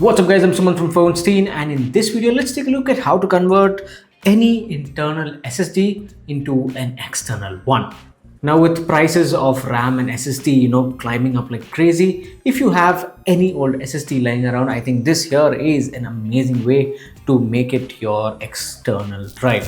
What's up guys, I'm Suman from Phonestein, and in this video let's take a look at how to convert any internal SSD into an external one. Now with prices of RAM and SSD climbing up like crazy, if you have any old SSD lying around, I think this here is an amazing way to make it your external drive.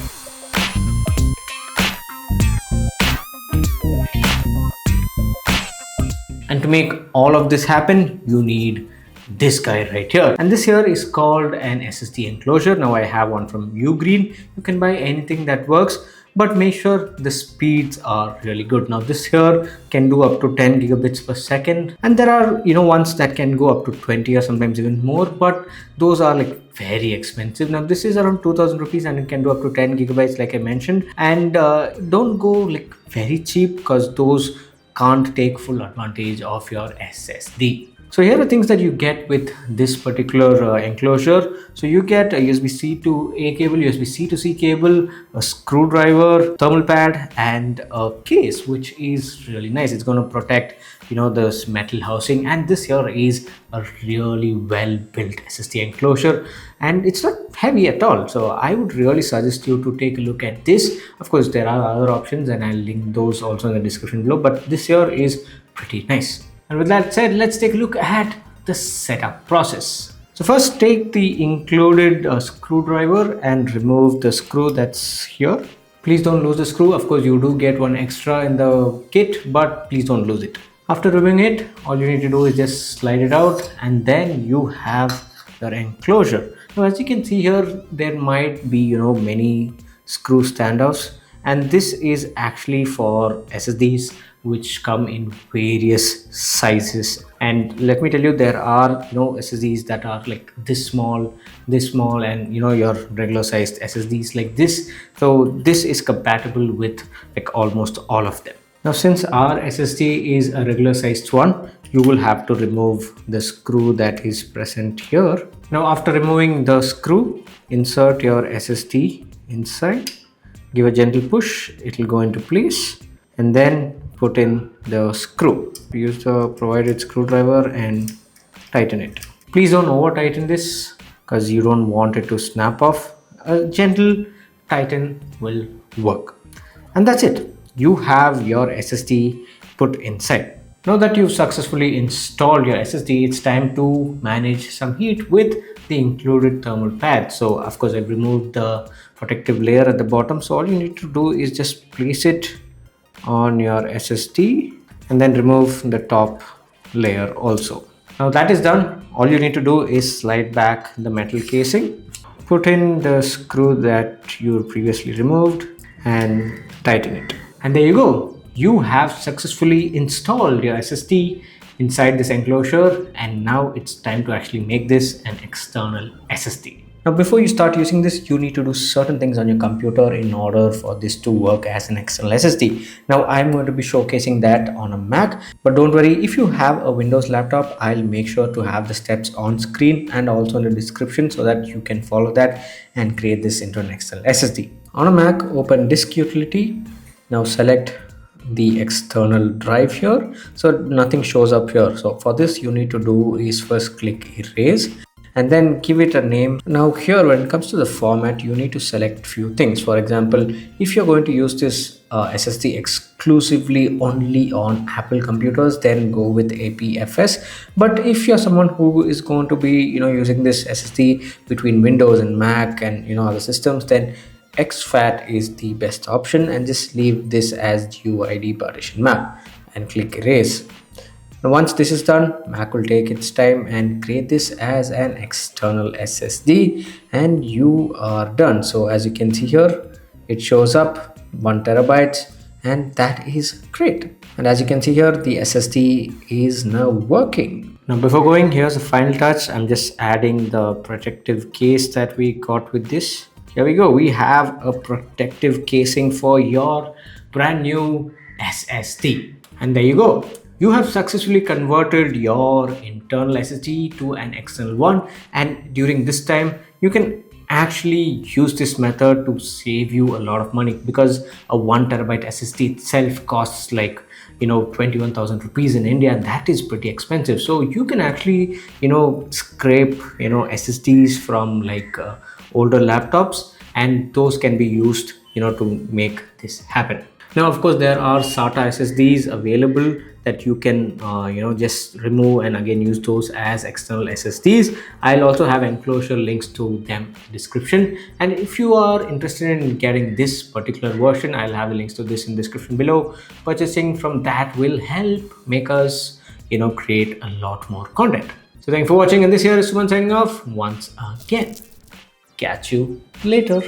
And to make all of this happen, you need this guy right here, and this here is called an SSD enclosure. Now I have one from Ugreen. You can buy anything that works, but make sure the speeds are really good. Now this here can do up to 10 gigabits per second, and there are ones that can go up to 20 or sometimes even more, but those are like very expensive. Now this is around 2000 rupees and it can do up to 10 gigabytes like I mentioned, and don't go like very cheap because those can't take full advantage of your SSD. So here are things that you get with this particular enclosure. So you get a USB-C to A cable, USB-C to C cable, a screwdriver, thermal pad, and a case, which is really nice. It's going to protect this metal housing, and this here is a really well built SSD enclosure, and it's not heavy at all. So I would really suggest you to take a look at this. Of course there are other options and I'll link those also in the description below, but this here is pretty nice. And with that said, let's take a look at the setup process. So first take the included screwdriver and remove the screw that's here. Please don't lose the screw. Of course you do get one extra in the kit, but please don't lose it. After removing it, all you need to do is just slide it out, and then you have your enclosure. Now as you can see here, there might be many screw standoffs, and this is actually for SSDs which come in various sizes. And let me tell you, there are SSDs that are like this small, and your regular sized SSDs like this. So this is compatible with like almost all of them. Now since our SSD is a regular sized one, you will have to remove the screw that is present here. Now after removing the screw, insert your SSD inside, give a gentle push, it will go into place, and then put in the screw. Use the provided screwdriver and tighten it. Please don't over tighten this because you don't want it to snap off. A gentle tighten will work, and that's it. You have your SSD put inside. Now that you've successfully installed your SSD, it's time to manage some heat with the included thermal pad. So of course I've removed the protective layer at the bottom, so all you need to do is just place it on your SSD and then remove the top layer also. Now that is done, all you need to do is slide back the metal casing, put in the screw that you previously removed, and tighten it. And there you go. You have successfully installed your SSD inside this enclosure, and now it's time to actually make this an external SSD. Now before you start using this, you need to do certain things on your computer in order for this to work as an external SSD. Now I'm going to be showcasing that on a Mac, but don't worry, if you have a Windows laptop, I'll make sure to have the steps on screen and also in the description so that you can follow that and create this into an external SSD. On a Mac, open Disk Utility. Now select the external drive here, so nothing shows up here. So for this, you need to do is first click erase and then give it a name. Now here, when it comes to the format, you need to select few things. For example, if you're going to use this SSD exclusively only on Apple computers, then go with APFS. But if you're someone who is going to be using this SSD between Windows and Mac and other systems, then exFAT is the best option, and just leave this as UID partition map and click erase. Now once this is done, Mac will take its time and create this as an external SSD, and you are done. So as you can see here, it shows up 1 terabyte, and that is great. And as you can see here, the SSD is now working. Now before going, here's the final touch. I'm just adding the protective case that we got with this. Here we go. We have a protective casing for your brand new SSD. And there you go. You have successfully converted your internal SSD to an external one. And during this time, you can actually use this method to save you a lot of money, because a 1 terabyte SSD itself costs like 21,000 rupees in India, and that is pretty expensive. So you can actually scrape SSDs from like older laptops, and those can be used to make this happen. Now, of course, there are SATA SSDs available that you can just remove and again use those as external SSDs. I'll also have enclosure links to them in the description. And if you are interested in getting this particular version, I'll have the links to this in the description below. Purchasing from that will help make us create a lot more content. So thanks for watching, and this here is Suman signing off once again. Catch you later.